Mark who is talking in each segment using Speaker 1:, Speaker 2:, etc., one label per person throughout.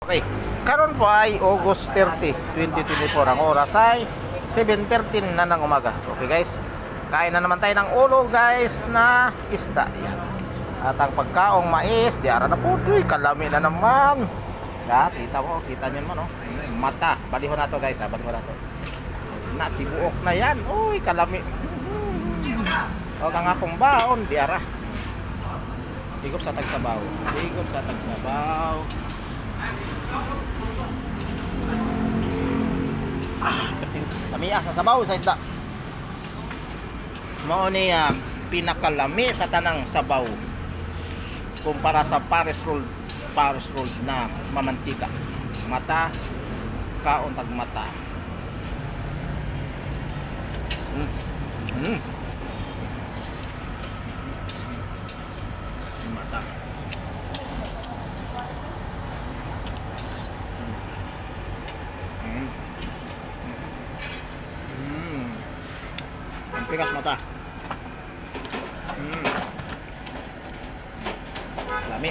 Speaker 1: Okay, karon po ay August 30, 2024. Ang oras ay 7:13 na ng umaga. Okay guys, kain na naman tayo ng ulo guys na isda. Yan. At ang pagkaong mais, diara na po. Uy, kalami na naman. Ya, kita mo, kita nyo naman oh. Mata, balihon na to guys, balihon na to. Natibuok na yan. Uy, kalami. O kang akong baon, diara. Higop sa tagsabaw. Higop sa tagsabaw. Lami sa sabaw sa isda. Mao ni pinakalami sa tanang sabaw kumpara sa Paris roll na mamantika. Mata kaon tag mata. Mata. Ang pikas mata. Lami.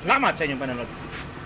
Speaker 1: Salamat sa inyong panonood.